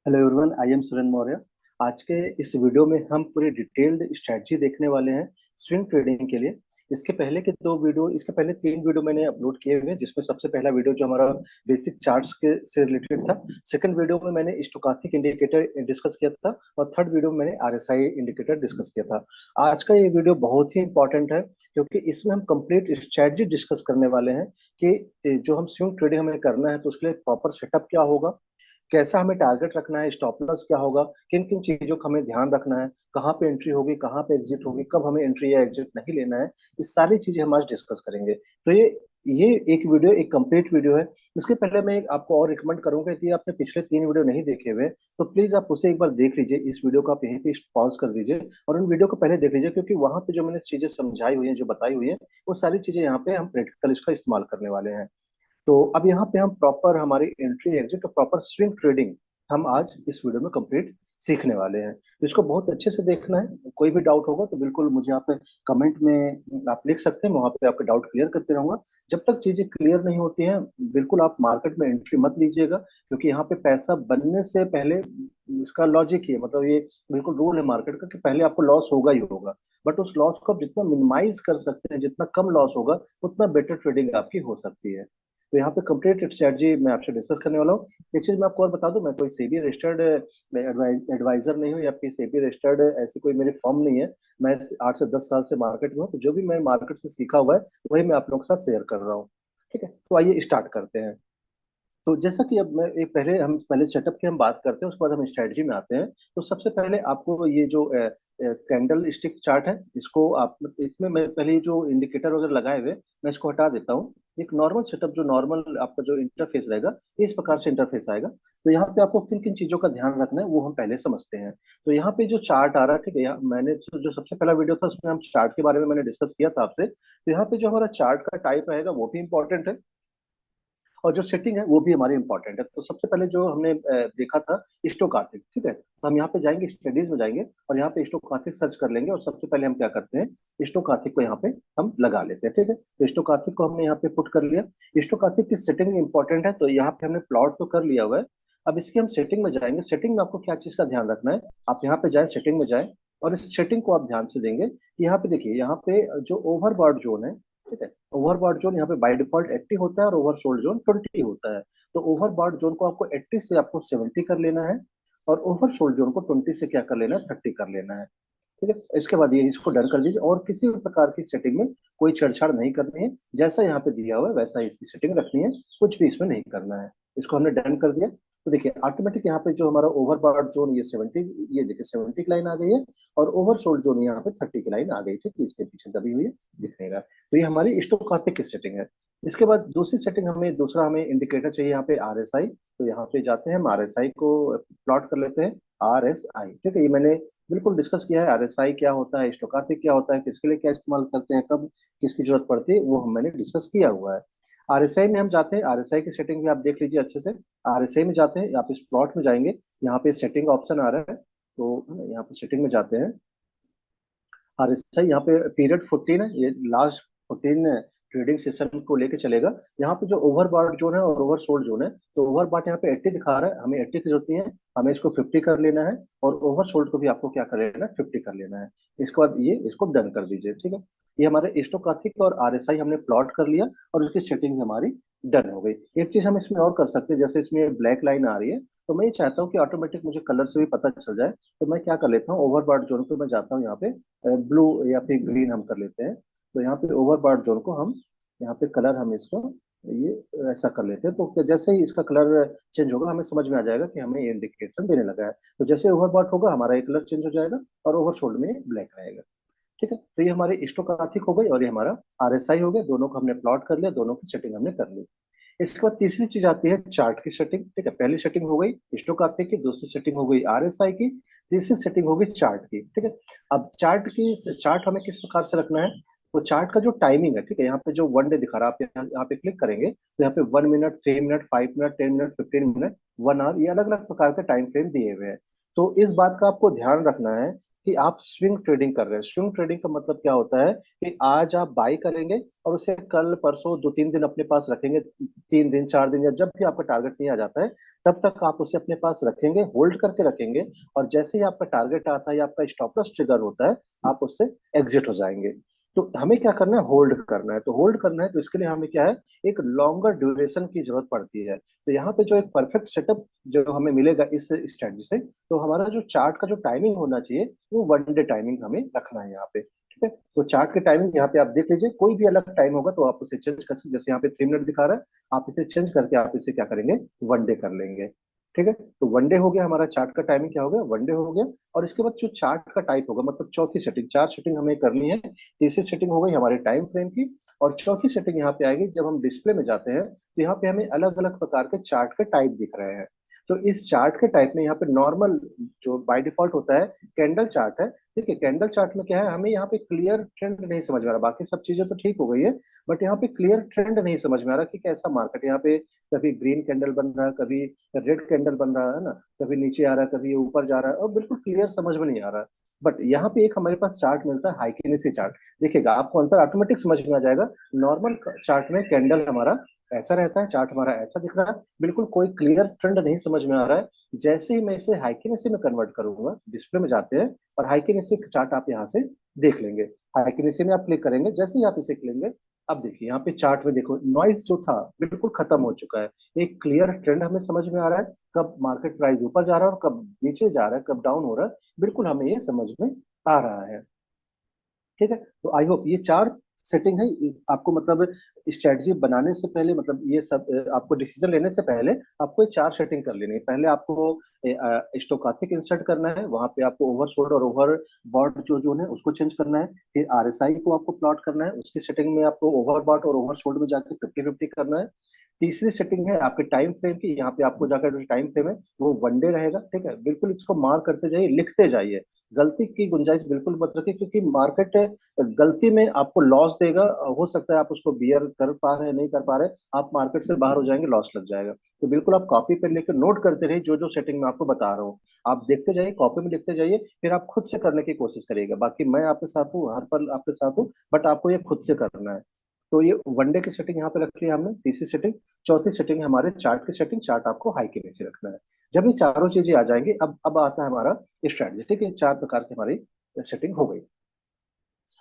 Hello everyone, I am Suren Maurya. आज के इस वीडियो में हम पूरी डिटेल्ड स्ट्रेटजी देखने वाले हैं स्विंग ट्रेडिंग के लिए। इसके पहले तीन वीडियो मैंने अपलोड किए हुए हैं, जिसमें सबसे पहला वीडियो जो हमारा बेसिक चार्ट्स के से रिलेटेड था। सेकंड वीडियो में मैंने स्टोकास्टिक इंडिकेटर डिस्कस किया था, और थर्ड वीडियो में मैंने आरएसआई इंडिकेटर डिस्कस किया था। आज का ये वीडियो बहुत ही इंपॉर्टेंट है, क्योंकि इसमें हम कंप्लीट स्ट्रेटजी डिस्कस करने वाले हैं कि जो हम स्विंग ट्रेडिंग हमें करना है तो उसके लिए प्रॉपर सेटअप क्या होगा, कैसा हमें टारगेट रखना है, स्टॉप लॉस क्या होगा, किन किन चीजों का हमें ध्यान रखना है, कहाँ पे एंट्री होगी, कहाँ पे एग्जिट होगी, कब हमें एंट्री या एग्जिट नहीं लेना है। इस सारी चीजें हम आज डिस्कस करेंगे। तो ये एक वीडियो, एक कंप्लीट वीडियो है। इसके पहले मैं आपको और रिकमेंड करूंगा, यदि आपने पिछले तीन वीडियो नहीं देखे हुए तो प्लीज आप उसे एक बार देख लीजिए। इस वीडियो को आप यहीं पे पॉज कर दीजिए और उन वीडियो को पहले देख लीजिए, क्योंकि वहां पे जो मैंने चीजें समझाई हुई हैं, जो बताई हुई है, वो सारी चीजें यहाँ पे हम प्रैक्टिकल इसका इस्तेमाल करने वाले हैं। तो अब यहाँ पे हम प्रॉपर हमारी एंट्री एग्जिट और प्रॉपर स्विंग ट्रेडिंग हम आज इस वीडियो में कंप्लीट सीखने वाले हैं। तो इसको बहुत अच्छे से देखना है। कोई भी डाउट होगा तो बिल्कुल मुझे आप कमेंट में आप लिख सकते हैं, मैं वहाँ पे आपके डाउट क्लियर करते रहूंगा। जब तक चीजें क्लियर नहीं होती हैं, बिल्कुल आप मार्केट में एंट्री मत लीजिएगा, क्योंकि यहाँ पे पैसा बनने से पहले इसका लॉजिक ही है, मतलब ये बिल्कुल रूल है मार्केट का कि पहले आपको लॉस होगा ही होगा। बट उस लॉस को आप जितना मिनिमाइज कर सकते हैं, जितना कम लॉस होगा, उतना बेटर ट्रेडिंग आपकी हो सकती है। तो यहाँ पे कंप्लीट स्ट्रेटजी मैं आपसे डिस्कस करने वाला हूँ। एक चीज मैं आपको और बता दूं, मैं कोई सेबी रजिस्टर्ड एडवाइजर नहीं हूँ, या फिर सेबी रजिस्टर्ड ऐसी कोई मेरी फर्म नहीं है। मैं 8 से 10 साल से मार्केट में हूँ, तो जो भी मैं मार्केट से सीखा हुआ है वही मैं आप लोगों के साथ शेयर कर रहा हूँ। ठीक है, तो आइए स्टार्ट करते हैं। तो जैसा कि अब मैं एक पहले सेटअप की हम बात करते हैं, उसके बाद हम स्ट्रेटजी में आते हैं। तो सबसे पहले आपको ये जो कैंडल स्टिक चार्ट है, इसको आप इसमें मैं पहले ये जो इंडिकेटर वगैरह लगाए हुए मैं इसको हटा देता हूँ। एक नॉर्मल सेटअप, जो नॉर्मल आपका जो इंटरफेस रहेगा, इस प्रकार से इंटरफेस आएगा। तो यहाँ पे आपको किन किन चीजों का ध्यान रखना है वो हम पहले समझते हैं। तो यहाँ पे जो चार्ट आ रहा है, ठीक है, यहाँ मैंने जो सबसे पहला वीडियो था उसमें हम चार्ट के बारे में मैंने डिस्कस किया था आपसे। तो यहाँ पे जो हमारा चार्ट का टाइप रहेगा वो भी इंपॉर्टेंट है, और जो सेटिंग है वो भी हमारी इंपॉर्टेंट है। तो सबसे पहले जो हमने देखा था स्टोकास्टिक, ठीक है, तो हम यहाँ पे जाएंगे, स्टडीज में जाएंगे और यहाँ पे स्टोकास्टिक सर्च कर लेंगे, और सबसे पहले हम क्या करते हैं, स्टोकास्टिक को यहाँ पे हम लगा लेते हैं। ठीक है, तो स्टोकास्टिक को हमने यहाँ पे पुट कर लिया। स्टोकास्टिक की सेटिंग इंपॉर्टेंट है, तो यहाँ पे हमने प्लॉट तो कर लिया हुआ है। अब इसकी हम सेटिंग में जाएंगे। सेटिंग में आपको क्या चीज का ध्यान रखना है, आप यहाँ पे जाए, सेटिंग में जाए, और इस सेटिंग को आप ध्यान से देंगे। यहाँ पे देखिए, यहाँ पे जो ओवरबॉट जोन है, ठीक है, ओवरबॉट जोन यहाँ पे बाय डिफॉल्ट 80 होता है और ओवरसोल्ड जोन 20 होता है। तो ओवरबॉट जोन को आपको 80 से आपको 70 कर लेना है, और ओवरसोल्ड जोन को 20 से क्या कर लेना है, 30 कर लेना है। ठीक है, इसके बाद ये इसको डन कर दीजिए, और किसी भी प्रकार की सेटिंग में कोई छेड़छाड़ नहीं करनी है। जैसा यहाँ पे दिया हुआ है वैसा ही इसकी सेटिंग रखनी है, कुछ भी इसमें नहीं करना है। इसको हमने डन कर दिया। तो देखिए ऑटोमेटिक यहाँ पे जो हमारा ओवरबॉट जोन ये 70, ये देखिए 70 की लाइन आ गई है, और ओवरसोल्ड जोन यहाँ पे 30 की लाइन आ गई थी, इसके पीछे दबी हुई है, दिख नहीं रहा। तो ये हमारी स्टोकास्टिक की सेटिंग है। इसके बाद दूसरी सेटिंग हमें इंडिकेटर चाहिए, यहाँ पे आरएसआई। तो यहाँ पे जाते हैं, हम आरएसआई को प्लॉट कर लेते हैं। आरएसआई, ठीक है, ये मैंने बिल्कुल डिस्कस किया है। आरएसआई क्या होता है, स्टोकास्टिक क्या होता है, किसके लिए क्या इस्तेमाल करते हैं, कब किसकी जरूरत पड़ती है, वो मैंने डिस्कस किया हुआ है। आरएसआई में हम जाते हैं, आरएसआई की सेटिंग भी आप देख लीजिए अच्छे से। आरएसआई में जाते हैं, आप इस प्लॉट में जाएंगे, यहाँ पे सेटिंग ऑप्शन आ रहा है, तो यहाँ पे सेटिंग में जाते हैं। आरएसआई यहाँ पे पीरियड 14 है, ये लास्ट 14 ट्रेडिंग सेशन को लेके चलेगा। यहाँ पे जो ओवरबॉट जोन है और ओवरसोल्ड जोन है, तो ओवरबॉट यहाँ पे 80 दिखा रहा है, हमें 80 की जरूरत नहीं है, हमें इसको 50 कर लेना है। और ओवरसोल्ड को भी आपको क्या कर लेना है, 50 कर लेना है। इसके बाद ये इसको डन कर दीजिए। ठीक है, ये हमारे स्टोकास्टिक और आरएसआई हमने प्लॉट कर लिया, और उसकी सेटिंग हमारी डन हो गई। एक चीज हम इसमें और कर सकते हैं, जैसे इसमें ब्लैक लाइन आ रही है, तो मैं ये चाहता हूँ कि ऑटोमेटिक मुझे कलर से भी पता चल जाए। तो मैं क्या कर लेता हूँ, ओवरबॉट जोन पे मैं जाता हूँ, यहाँ पे ब्लू या फिर ग्रीन हम कर लेते हैं। तो यहाँ पे ओवरबॉट जोन को हम यहाँ पे कलर हम इसको ये ऐसा कर लेते हैं। तो जैसे ही इसका कलर चेंज होगा, हमें समझ में आ जाएगा कि हमें ये इंडिकेशन देने लगा है। तो जैसे ओवरबॉट होगा, हमारा ये कलर चेंज हो जाएगा, और ओवरशोल्ड में ब्लैक रहेगा। ठीक है, तो ये हमारी स्टोकास्टिक हो गई, और ये हमारा आरएसआई हो गया। दोनों को हमने प्लॉट कर लिया, दोनों की सेटिंग हमने कर ली। इसके बाद तीसरी चीज आती है चार्ट की सेटिंग। ठीक है, पहली सेटिंग हो गई स्टोकास्टिक की, दूसरी सेटिंग हो गई आरएसआई की, तीसरी सेटिंग हो गई चार्ट की। ठीक है, अब चार्ट हमें किस प्रकार से रखना है, तो चार्ट का जो टाइमिंग है, ठीक है, यहाँ पे जो वन डे दिखा रहा है, आप यहाँ पे क्लिक करेंगे तो यहाँ पे 1 minute, 3 minute, 5 minute, 10 minute, 15 minute, 1 hour, ये अलग अलग प्रकार के टाइम फ्रेम दिए हुए हैं। तो इस बात का आपको ध्यान रखना है कि आप स्विंग ट्रेडिंग कर रहे हैं। स्विंग ट्रेडिंग का मतलब क्या होता है कि आज आप बाई करेंगे और उसे कल परसों 2-3 दिन अपने पास रखेंगे, 3 दिन 4 दिन, या जब भी आपका टारगेट नहीं आ जाता है तब तक आप उसे अपने पास रखेंगे, होल्ड करके रखेंगे। और जैसे ही आपका टारगेट आता है या आपका स्टॉप लॉस ट्रिगर होता है, आप उससे एग्जिट हो जाएंगे। तो हमें क्या करना है, होल्ड करना है। तो होल्ड करना है तो इसके लिए हमें क्या है, एक लॉन्गर ड्यूरेशन की जरूरत पड़ती है। तो यहाँ पे जो एक परफेक्ट सेटअप जो हमें मिलेगा इस स्ट्रेटजी से, तो हमारा जो चार्ट का जो टाइमिंग होना चाहिए वो 1 डे टाइमिंग हमें रखना है यहाँ पे। ठीक है, तो चार्ट के टाइमिंग यहाँ पे आप देख लीजिए, कोई भी अलग टाइम होगा तो आप उसे चेंज कर सकते, जैसे यहाँ पे 3 मिनट दिखा रहा है, आप इसे चेंज करके आप इसे क्या करेंगे, 1 डे कर लेंगे। ठीक है, तो 1 डे हो गया हमारा, चार्ट का टाइमिंग क्या हो गया, 1 डे हो गया। और इसके बाद जो चार्ट का टाइप होगा, मतलब चौथी सेटिंग, 4 सेटिंग हमें करनी है। तीसरी सेटिंग हो गई हमारे टाइम फ्रेम की, और चौथी सेटिंग यहाँ पे आएगी जब हम डिस्प्ले में जाते हैं तो यहाँ पे हमें अलग अलग प्रकार के चार्ट के टाइप दिख रहे हैं। तो इस चार्ट के टाइप में यहाँ पे नॉर्मल जो बाय डिफॉल्ट होता है कैंडल चार्ट है। ठीक है, कैंडल चार्ट में क्या है, हमें यहाँ पे क्लियर ट्रेंड नहीं समझ में आ रहा, बाकी सब चीजें तो ठीक हो गई है, बट यहाँ पे क्लियर ट्रेंड नहीं समझ में आ रहा कि कैसा मार्केट यहाँ पे, कभी ग्रीन कैंडल बन रहा है, कभी रेड कैंडल बन रहा है ना, कभी नीचे आ रहा है, कभी ऊपर जा रहा है, और बिल्कुल क्लियर समझ में नहीं आ रहा। बट यहाँ पे एक हमारे पास चार्ट मिलता है हाइकिनेसी चार्ट। देखिएगा आपको अंतर ऑटोमेटिक समझ में आ जाएगा। नॉर्मल चार्ट में कैंडल हमारा ऐसा रहता है, चार्ट हमारा ऐसा दिख रहा है, बिल्कुल कोई क्लियर ट्रेंड नहीं समझ में आ रहा है। जैसे ही मैं इसे हाइकिनेसी में कन्वर्ट करूंगा, डिस्प्ले में जाते हैं और हाइकिनेसी चार्ट आप यहाँ से देख लेंगे। हाइकिनेसी में आप क्लिक करेंगे, जैसे ही आप इसे क्लिक, अब देखिए यहाँ पे चार्ट में देखो, नॉइज जो था बिल्कुल खत्म हो चुका है। एक क्लियर ट्रेंड हमें समझ में आ रहा है, कब मार्केट प्राइस ऊपर जा रहा है और कब नीचे जा रहा है, कब डाउन हो रहा है, बिल्कुल हमें ये समझ में आ रहा है। ठीक है, तो आई होप ये चार सेटिंग है, आपको मतलब स्ट्रेटजी बनाने से पहले, मतलब ये सब आपको डिसीजन लेने से पहले आपको ये चार सेटिंग कर लेनी है। पहले आपको स्टोकास्टिक इंसर्ट करना है, वहां पे आपको ओवरसोल्ड और ओवर बॉट जो जोन है उसको चेंज करना है। फिर आरएसआई को आपको प्लॉट करना है, उसकी सेटिंग में आपको ओवर बॉट और ओवर सोल्ड में जाकर 50-50 करना है। तीसरी सेटिंग है आपके टाइम फ्रेम की, यहाँ पे आपको जाकर जो टाइम फ्रेम है वो 1 डे रहेगा। ठीक है, बिल्कुल इसको मार्क करते जाइए, लिखते जाइए, गलती की गुंजाइश बिल्कुल मत रखिए, क्योंकि मार्केट गलती में आपको लॉस देगा। हो सकता है आप उसको बियर कर पा रहे हैं, नहीं कर पा रहे, आप मार्केट से बाहर हो जाएंगे, लॉस लग जाएगा। तो बिल्कुल आप कॉपी पे लेकर नोट करते रहिए, जो जो सेटिंग मैं आपको बता रहा हूँ आप देखते जाइए, कॉपी में लिखते जाइए, फिर आप खुद से करने की कोशिश करिएगा। बाकी मैं आपके साथ हूँ, हर पल आपके साथ हूँ, बट आपको ये खुद से करना है। तो ये 1 डे की सेटिंग यहाँ पे रख लिया हमने, तीसरी सेटिंग। चौथी सेटिंग है हमारे चार्ट की सेटिंग, चार्ट आपको हाई के नीचे रखना है। जब ये चारों चीजें आ जाएंगी, अब आता है हमारा स्ट्रैटेजी। ठीक है, चार प्रकार की हमारी सेटिंग हो गई।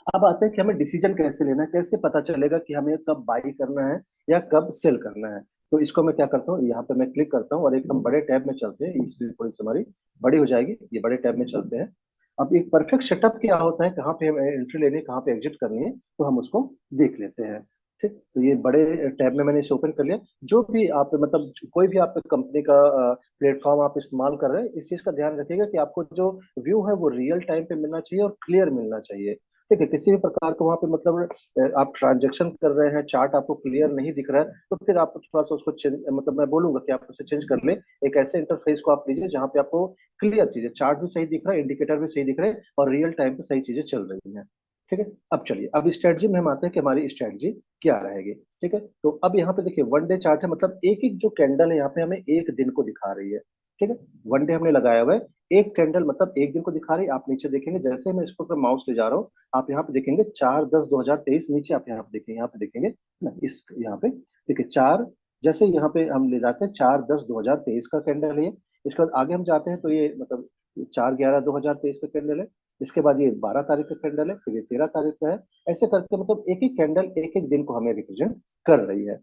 अब आते हैं कि हमें डिसीजन कैसे लेना है, कैसे पता चलेगा कि हमें कब बाई करना है या कब सेल करना है। तो इसको मैं क्या करता हूँ, यहाँ पे मैं क्लिक करता हूँ और एकदम बड़े टैब में चलते हैं, स्क्रीन थोड़ी सी हमारी बड़ी हो जाएगी, ये बड़े टैब में चलते हैं। अब एक परफेक्ट सेटअप क्या होता है, कहाँ पे हमें एंट्री लेनी है, कहाँ पे एग्जिट करनी है, तो हम उसको देख लेते हैं। ठीक, तो ये बड़े टैब में मैंने इसे ओपन कर लिया। जो भी आप मतलब कोई भी आप कंपनी का प्लेटफॉर्म आप इस्तेमाल कर रहे हैं, इस चीज का ध्यान रखिएगा कि आपको जो व्यू है वो रियल टाइम पे मिलना चाहिए और क्लियर मिलना चाहिए। ठीक है, किसी भी प्रकार का वहां पे मतलब आप ट्रांजेक्शन कर रहे हैं, चार्ट आपको क्लियर नहीं दिख रहा है, तो फिर आप थोड़ा सा उसको चेंज, मतलब मैं बोलूंगा कि आप उसे चेंज कर ले। एक ऐसे इंटरफेस को आप लीजिए जहाँ पे आपको क्लियर चीजें, चार्ट भी सही दिख रहा है, इंडिकेटर भी सही दिख रहे हैं और रियल टाइम पे सही चीजें चल रही हैं। ठीक है, अब चलिए, अब स्ट्रेटजी में हम आते हैं कि हमारी स्ट्रेटजी क्या रहेगी। ठीक है, तो अब यहाँ पे देखिए 1 डे चार्ट है, मतलब एक एक जो कैंडल है यहाँ पे हमें एक दिन को दिखा रही है। ठीक है, 1 डे हमने लगाया हुआ है, एक कैंडल मतलब एक दिन को दिखा रही है। आप नीचे देखेंगे, जैसे मैं इसको पर माउस ले जा रहा हूँ, आप यहाँ पे देखेंगे 4/10/2023, नीचे आप यहाँ पे देखेंगे, यहाँ पे देखेंगे ना, इस यहाँ पे देखिए चार, जैसे यहाँ पे हम ले जाते हैं 4/10/2023 का कैंडल है ये। इसके बाद आगे हम जाते हैं तो ये मतलब 4/11/2023 का कैंडल है। इसके बाद ये 12 तारीख का कैंडल है, फिर ये 13 तारीख का है। ऐसे करके मतलब एक एक कैंडल एक एक दिन को हमें रिप्रेजेंट कर रही है।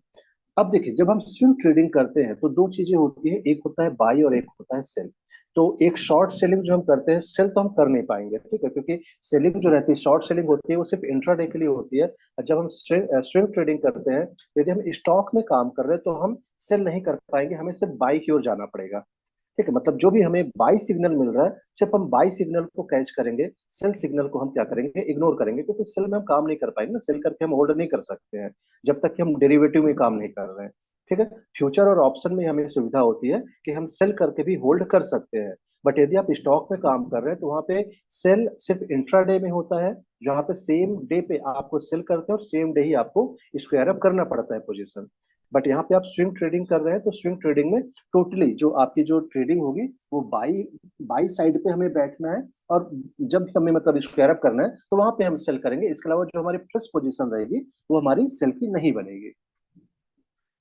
अब देखिए, जब हम स्विंग ट्रेडिंग करते हैं तो दो चीजें होती है, एक होता है बाई और एक होता है सेल। तो एक शॉर्ट सेलिंग जो हम करते हैं, सेल तो हम कर नहीं पाएंगे, ठीक है, क्योंकि सेलिंग जो रहती है, शॉर्ट सेलिंग होती है, वो सिर्फ इंट्राडे के लिए होती है। और जब हम स्विंग ट्रेडिंग करते हैं, यदि हम स्टॉक में काम कर रहे हैं तो हम सेल नहीं कर पाएंगे, हमें सिर्फ बाई की ओर जाना पड़ेगा। ठीक है, मतलब जो भी हमें बाई सिग्नल मिल रहा है, सिर्फ हम बाई सिग्नल को कैच करेंगे, सेल सिग्नल को हम क्या करेंगे, इग्नोर करेंगे, क्योंकि सेल में हम काम नहीं कर पाएंगे ना, सेल करके हम होल्ड नहीं कर सकते हैं जब तक कि हम डेरिवेटिव में काम नहीं कर रहे हैं। ठीक है, फ्यूचर और ऑप्शन में हमें सुविधा होती है कि हम सेल करके भी होल्ड कर सकते हैं। बट यदि आप स्टॉक में काम कर रहे हैं तो वहां पे सेल सिर्फ इंट्राडे में होता है, जहां पे सेम डे पे आपको सेल करते हैं और सेम डे ही आपको स्क्वायर अप करना पड़ता है पोजीशन। बट यहाँ पे आप स्विंग ट्रेडिंग कर रहे हैं, तो स्विंग ट्रेडिंग में टोटली जो आपकी जो ट्रेडिंग होगी वो बाई बाई साइड पे हमें बैठना है, और जब भी हमें मतलब स्क्वायर अप करना है तो वहां पे हम सेल करेंगे। इसके अलावा जो हमारी प्लस पोजीशन रहेगी वो हमारी सेल की नहीं बनेगी।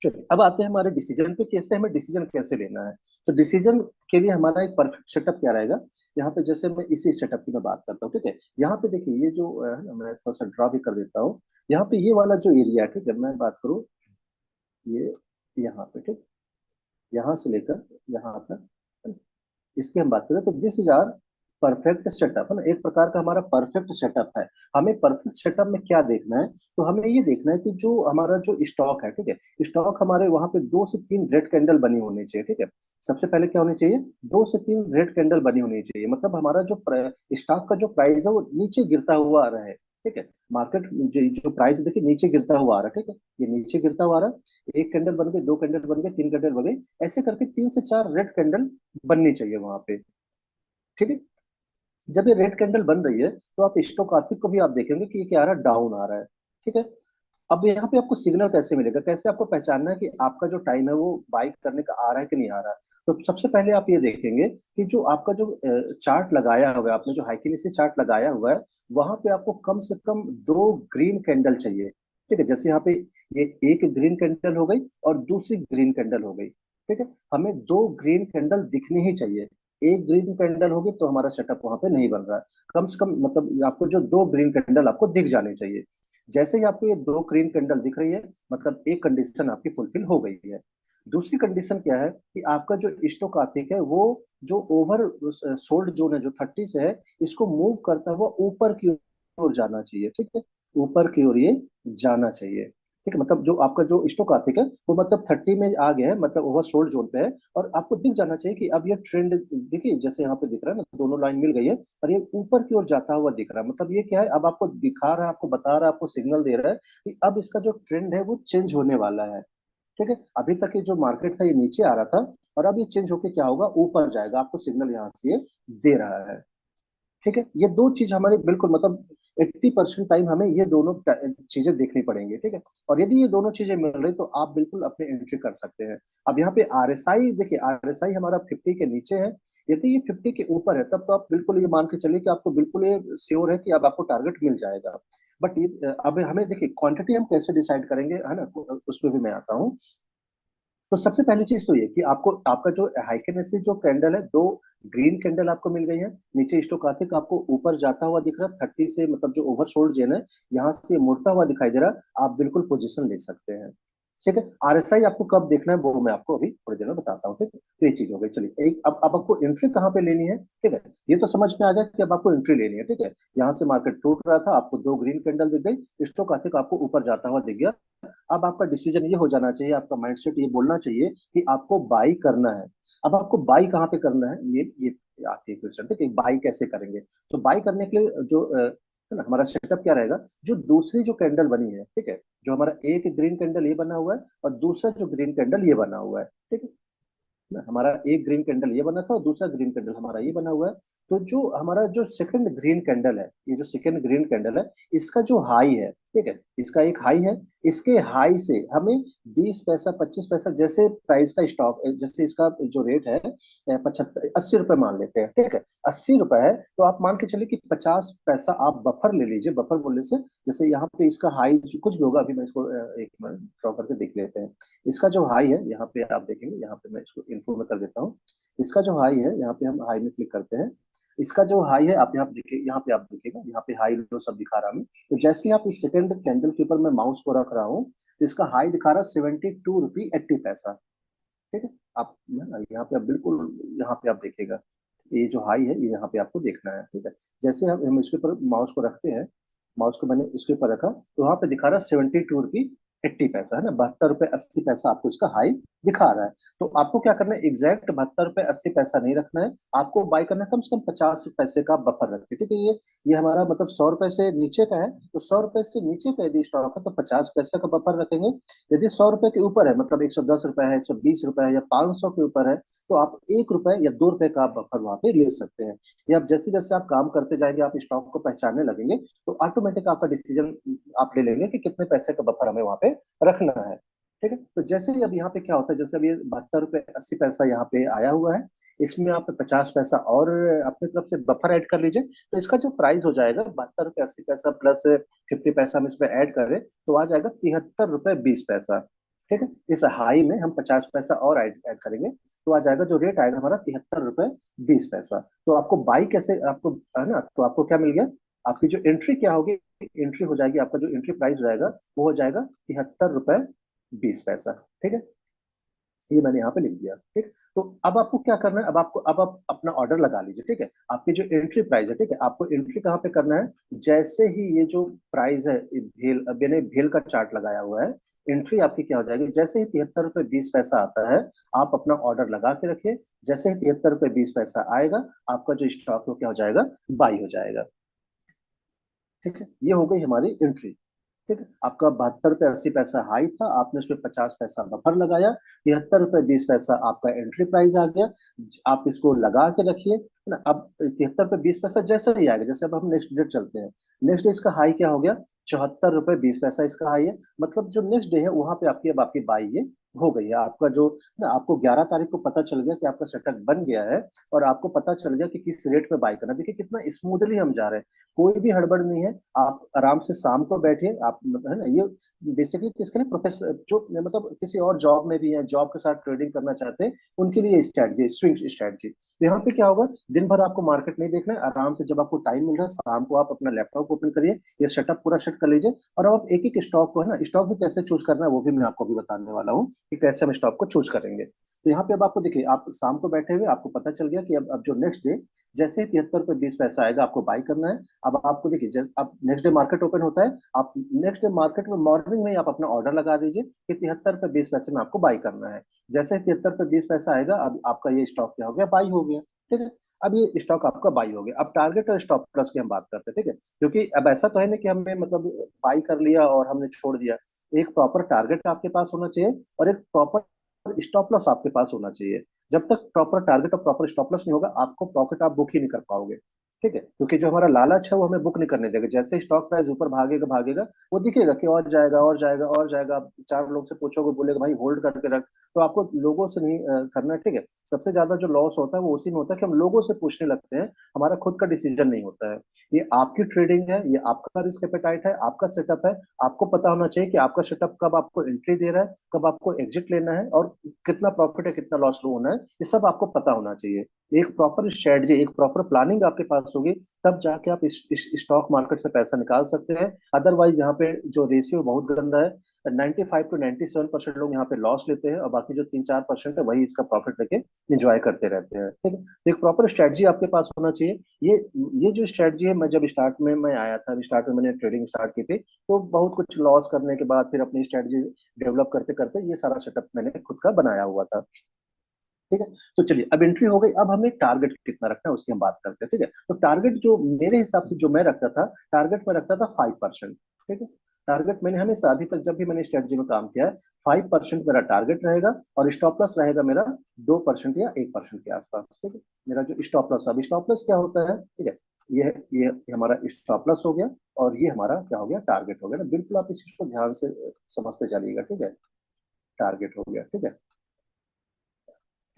चलिए अब आते हैं हमारे डिसीजन पे, कैसे हमें डिसीजन कैसे लेना है। तो डिसीजन के लिए हमारा एक परफेक्ट सेटअप क्या रहेगा। यहाँ पे जैसे मैं इसी सेटअप की मैं बात करता हूँ, ठीक है। यहाँ पे देखिए ये जो है ना, मैं थोड़ा सा ड्रा भी कर देता हूँ। यहाँ पे ये वाला जो एरिया है, ठीक है, मैं बात करूँ ये यहाँ पे, ठीक, यहाँ से लेकर यहाँ तक, इसकी हम बात करें तो this is our perfect setup, है ना, एक प्रकार का हमारा परफेक्ट सेटअप है। हमें परफेक्ट सेटअप में क्या देखना है, तो हमें ये देखना है कि जो हमारा जो स्टॉक है, ठीक है, स्टॉक हमारे वहां पे 2 से 3 रेड कैंडल बनी होनी चाहिए, ठीक है। सबसे पहले क्या होनी चाहिए, 2 से 3 रेड कैंडल बनी होनी चाहिए, मतलब हमारा जो स्टॉक का जो प्राइस है वो नीचे गिरता हुआ आ रहा है, ठीक है। मार्केट जो प्राइस देखिए नीचे गिरता हुआ आ रहा है, ठीक है, ये नीचे गिरता हुआ आ रहा है। एक कैंडल बन गई, 2 कैंडल बन गए, 3 कैंडल बन गई, ऐसे करके 3 से 4 रेड कैंडल बननी चाहिए वहां पे, ठीक है। जब ये रेड कैंडल बन रही है तो आप स्टोकास्टिक को भी आप देखेंगे कि ये क्या आ रहा है, डाउन आ रहा है, ठीक है। अब यहाँ पे आपको सिग्नल कैसे मिलेगा, कैसे आपको पहचानना है कि आपका जो टाइम है वो बाई करने का आ रहा है कि नहीं आ रहा है। तो सबसे पहले आप ये देखेंगे कि जो आपका जो चार्ट लगाया हुआ है, आपने जो हाइकिनेसी चार्ट लगाया हुआ है, वहां पे आपको कम से कम 2 ग्रीन कैंडल चाहिए, ठीक है। जैसे यहाँ पे ये एक ग्रीन कैंडल हो गई और दूसरी ग्रीन कैंडल हो गई, ठीक है। हमें 2 ग्रीन कैंडल दिखनी ही चाहिए। एक ग्रीन कैंडल होगी तो हमारा सेटअप वहां पे नहीं बन रहा है। कम से कम मतलब आपको जो 2 ग्रीन कैंडल आपको दिख जाने चाहिए। जैसे ही आपको ये 2 ग्रीन कैंडल दिख रही है, मतलब एक कंडीशन आपकी फुलफिल हो गई है। दूसरी कंडीशन क्या है कि आपका जो स्टोकास्टिक है वो जो ओवर सोल्ड जोन है जो 30 से है, इसको मूव करता हुआ ऊपर की ओर जाना चाहिए, ठीक है। ऊपर की ओर ये जाना चाहिए, ठीक है। मतलब जो आपका जो स्टोकास्टिक है वो मतलब 30 में आ गया है, मतलब ओवर सोल्ड जोन पे है, और आपको दिख जाना चाहिए कि अब ये ट्रेंड देखिए जैसे यहाँ पे दिख रहा है ना, दोनों लाइन मिल गई है और ये ऊपर की ओर जाता हुआ दिख रहा है। मतलब ये क्या है, अब आपको दिखा रहा है, आपको बता रहा है, आपको सिग्नल दे रहा है कि अब इसका जो ट्रेंड है वो चेंज होने वाला है, ठीक है। अभी तक ये जो मार्केट था ये नीचे आ रहा था, और अब ये चेंज होके क्या होगा, ऊपर जाएगा, आपको सिग्नल यहाँ से ये दे रहा है, ठीक है। ये दो चीज हमारे बिल्कुल मतलब 80% टाइम हमें ये दोनों चीजें देखनी पड़ेंगी, ठीक है। और यदि ये दोनों चीजें मिल रही तो आप बिल्कुल अपनी एंट्री कर सकते हैं। अब यहाँ पे आरएसआई देखिए, आरएसआई हमारा 50 के नीचे है। यदि ये 50 के ऊपर है तब तो आप बिल्कुल ये मान के चलिए कि आपको बिल्कुल ये श्योर है कि अब आपको टारगेट मिल जाएगा। बट ये अब हमें देखिए क्वांटिटी हम कैसे डिसाइड करेंगे, है ना, उस पर भी मैं आता हूँ। तो सबसे पहली चीज तो ये कि आपको आपका जो हाइकेनेसी जो कैंडल है, 2 ग्रीन कैंडल आपको मिल गई है। नीचे स्टोकास्टिक आपको ऊपर जाता हुआ दिख रहा है 30 से, मतलब जो ओवरसोल्ड जेन है यहाँ से मुड़ता हुआ दिखाई दे रहा है, आप बिल्कुल पोजीशन ले सकते हैं, ठीक है। आरएसआई आपको कब देखना है वो मैं आपको अभी थोड़ी देर में बताता हूँ, ठीक है। तो ये चीज हो गई। चलिए एक अब आपको एंट्री कहाँ पे लेनी है, ठीक है। ये तो समझ में आ गया कि अब आपको एंट्री लेनी है, ठीक है। यहाँ से मार्केट टूट रहा था, आपको 2 ग्रीन कैंडल दिख गई, स्टोकास्टिक आपको ऊपर जाता हुआ दिख गया। अब आपका डिसीजन ये हो जाना चाहिए, आपका माइंडसेट ये बोलना चाहिए कि आपको बाई करना है। अब आपको बाई कहाँ पे करना है, ये आती है क्वेश्चन, ठीक है, बाई कैसे करेंगे। तो बाई करने के लिए जो है ना, हमारा सेटअप क्या रहेगा, जो दूसरी जो कैंडल बनी है, ठीक है, जो हमारा एक ग्रीन कैंडल ये बना हुआ है और दूसरा जो ग्रीन कैंडल ये बना हुआ है, ठीक है ना, हमारा एक ग्रीन कैंडल ये बना था और दूसरा ग्रीन कैंडल हमारा ये बना हुआ है। तो जो हमारा जो सेकंड ग्रीन कैंडल है, ये जो सेकंड ग्रीन कैंडल है, इसका जो हाई है, ठीक है, इसका एक हाई है। इसके हाई से हमें 20 पैसा 25 पैसा जैसे प्राइस का स्टॉक, जैसे इसका जो रेट है 75 80 रुपए मान लेते हैं, ठीक है। 80 रुपए है तो आप मान के चलिए कि 50 पैसा आप बफर ले लीजिए। बफर बोलने से जैसे यहाँ पे इसका हाई कुछ भी होगा, अभी मैं इसको एक मिनट ड्रॉ करके देख लेते हैं। इसका जो हाई है यहाँ पे आप देखेंगे, यहाँ पे मैं इसको इन्फो में कर देता हूँ। इसका जो हाई है यहाँ पे हम हाई में क्लिक करते हैं। इसका जो हाई है आप यहाँ देखिए, यहाँ पे आप देखिएगा, यहाँ पे हाई लो सब दिखा रहा है हमें। तो जैसे ही आप इस सेकंड कैंडल के ऊपर मैं माउस को रख रहा हूँ तो इसका हाई दिखा रहा है 72 रुपी 80 पैसा, ठीक है। आप यहाँ पे आप बिल्कुल यहाँ पे आप देखिएगा, ये जो हाई है ये यहाँ पे आपको देखना है, ठीक है। जैसे हम इसके ऊपर माउस को रखते हैं, माउस को मैंने इसके ऊपर रखा तो वहां पे दिखा रहा है 72 रुपी 80 पैसा, है ना, 72 रुपए 80 पैसा आपको इसका हाई दिखा रहा है। तो आपको क्या करना है, एग्जैक्ट 72 रुपए 80 पैसा नहीं रखना है, आपको बाई करना है कम से कम 50 पैसे का बफर रखिए, ठीक है। ये हमारा मतलब 100 रुपए से नीचे का है, तो 100 रुपए से नीचे का यदि स्टॉक है तो 50 पैसे का बफर रखेंगे। यदि 100 रुपए के ऊपर है, मतलब 110 रुपए है, 120 रुपए है या 500 के ऊपर है, तो आप 1 रुपए या 2 रुपए का आप बफर वहां पे ले सकते हैं। या आप जैसे जैसे आप काम करते जाएंगे, आप स्टॉक को पहचानने लगेंगे, तो ऑटोमेटिक आपका डिसीजन आप ले लेंगे कि कितने पैसे का बफर हमें वहां पे रखना है, ठीक है। तो जैसे ही अब यहाँ पे क्या होता है, जैसे अब ये 72 रुपये 80 पैसा यहाँ पे आया हुआ है, इसमें आप 50 पैसा और अपनी तरफ से बफर ऐड कर लीजिए, तो इसका जो प्राइस हो जाएगा 72 रुपये 80 पैसा प्लस 50 पैसा हम इसमें ऐड करें तो आ जाएगा 73 रुपये 20 पैसा। ठीक है। इस हाई में हम 50 पैसा और ऐड ऐड करेंगे तो आ जाएगा, जो रेट आएगा हमारा 73 रुपये 20 पैसा। तो आपको बाई कैसे, आपको है ना, तो आपको क्या मिल गया, आपकी जो एंट्री क्या होगी, एंट्री हो जाएगी, आपका जो एंट्री प्राइस हो जाएगा वो हो जाएगा 73 रुपये 20 पैसा। ठीक है। ये मैंने यहाँ पे लिख दिया। ठीक। तो अब आपको क्या करना है, अब आपको, अब आप अपना ऑर्डर लगा लीजिए। ठीक है। आपकी जो एंट्री प्राइस है, ठीक है, आपको एंट्री कहाँ पे करना है, जैसे ही ये जो प्राइस है, ये भेल, अब मैंने भेल का चार्ट लगाया हुआ है, एंट्री आपकी क्या हो जाएगी, जैसे ही 73 रुपये 20 पैसा आता है, आप अपना ऑर्डर लगा के रखिए। जैसे ही 73 रुपये 20 पैसा आएगा, आपका जो स्टॉक वो क्या हो जाएगा, बाई हो जाएगा। ठीक है। ये हो गई हमारी एंट्री। ठीक है। आपका 72 रुपये 80 पैसा हाई था, आपने उसमें 50 पैसा बफर लगाया, 73 रुपये 20 पैसा आपका एंट्री प्राइस आ गया। आप इसको लगा के रखिए, है ना। अब 73 रुपये 20 पैसा जैसे ही आएगा, जैसे अब हम नेक्स्ट डे चलते हैं, नेक्स्ट डे इसका हाई क्या हो गया, 74 रुपये 20 पैसा इसका हाई है। मतलब जो नेक्स्ट डे है वहां पे आपकी, अब आपकी बाई ये हो गई है। आपका जो ना, आपको 11 तारीख को पता चल गया कि आपका सेटअप बन गया है, और आपको पता चल गया कि किस रेट पे बाई करना है। देखिए कितना स्मूथली हम जा रहे हैं, कोई भी हड़बड़ नहीं है। आप आराम से शाम को बैठिए, आप है ना, ये बेसिकली किसके लिए, प्रोफेसर जो मतलब किसी और जॉब में भी है, जॉब के साथ ट्रेडिंग करना चाहते हैं, उनके लिए स्ट्रैटेजी, स्विंग स्ट्रैटेजी। तो यहाँ पे क्या होगा, दिन भर आपको मार्केट नहीं देखना है, आराम से जब आपको टाइम मिल रहा है शाम को आप अपना लैपटॉप ओपन करिए, ये सेटअप पूरा सेट कर लीजिए, और अब आप एक एक स्टॉक को, है ना, स्टॉक भी कैसे चूज करना है वो भी मैं आपको अभी बताने वाला हूँ कि कैसे हम स्टॉक को चूज करेंगे। तो यहाँ पे अब आपको देखिए, आप शाम को बैठे हुए आपको पता चल गया कि अब जो नेक्स्ट डे जैसे ही 73 रुपये 20 पैसा आएगा, आपको बाई करना है। अब आपको देखिए, अब नेक्स्ट डे मार्केट ओपन होता है, आप नेक्स्ट डे मार्केट में मॉर्निंग में ही आप अपना ऑर्डर लगा दीजिए कि 73 रुपये 20 पैसे में आपको बाई करना है। जैसे ही 73 रुपये 20 पैसा आएगा, अब आपका ये स्टॉक क्या हो गया, बाई हो गया। ठीक है। अब ये स्टॉक आपका बाई हो गया। अब टारगेट और स्टॉप लॉस की हम बात करते हैं। ठीक है। क्योंकि अब ऐसा तो है ना कि हमने मतलब बाई कर लिया और हमने छोड़ दिया। एक प्रॉपर टारगेट आपके पास होना चाहिए, और एक प्रॉपर स्टॉप लॉस आपके पास होना चाहिए। जब तक प्रॉपर टारगेट और प्रॉपर स्टॉप लॉस नहीं होगा, आपको प्रॉफिट आप बुक ही नहीं कर पाओगे। ठीक है। क्योंकि जो हमारा लालच है वो हमें बुक नहीं करने देगा। जैसे स्टॉक प्राइस ऊपर भागेगा भागेगा, वो दिखेगा कि और जाएगा और जाएगा और जाएगा। आप चार लोग से पूछोगे, बोलेगा भाई होल्ड करके रख। तो आपको लोगों से नहीं करना है। ठीक है। सबसे ज्यादा जो लॉस होता है वो उसी में होता है कि हम लोगों से पूछने लगते हैं, हमारा खुद का डिसीजन नहीं होता है। ये आपकी ट्रेडिंग है, ये आपका रिस्क एपेटाइट है, आपका सेटअप है। आपको पता होना चाहिए कि आपका सेटअप कब आपको एंट्री दे रहा है, कब आपको एग्जिट लेना है, और कितना प्रॉफिट है कितना लॉस होना है, ये सब आपको पता होना चाहिए। एक प्रॉपर स्ट्रेटजी, एक प्रॉपर प्लानिंग आपके पास होगी, तब जाके आप इस स्टॉक मार्केट से पैसा निकाल सकते हैं। अदरवाइज यहाँ पे जो रेशियो बहुत गंदा है, 95 to 97% लोग यहाँ पे लॉस लेते हैं, और बाकी जो 3-4% है वही इसका प्रॉफिट लेके इंजॉय करते रहते हैं। ठीक है। तो एक प्रॉपर स्ट्रेटजी आपके पास होना चाहिए। ये जो स्ट्रेटजी है, मैं जब स्टार्ट में मैं आया था, स्टार्ट में मैंने ट्रेडिंग स्टार्ट की थी, तो बहुत कुछ लॉस करने के बाद फिर अपनी स्ट्रेटजी डेवलप करते करते ये सारा सेटअप मैंने खुद का बनाया हुआ था। ठीक है। तो चलिए, अब एंट्री हो गई, अब हमें टारगेट कितना रखना है उसकी हम बात करते हैं। ठीक है। तो टारगेट जो मेरे हिसाब से जो मैं रखता था, टारगेट में रखता था 5%। ठीक है। टारगेट मैंने हमेशा अभी तक जब भी मैंने स्ट्रेटजी में काम किया है, 5% मेरा टारगेट रहेगा, और स्टॉप लॉस रहेगा मेरा 2% या 1% के आसपास। ठीक है। मेरा जो स्टॉप लॉस, अब स्टॉप लॉस क्या होता है, ठीक है, ये हमारा स्टॉप लॉस हो गया, और ये हमारा क्या हो गया, टारगेट हो गया ना। बिल्कुल आप इस चीज को ध्यान से समझते चलिएगा। ठीक है। टारगेट हो गया। ठीक है।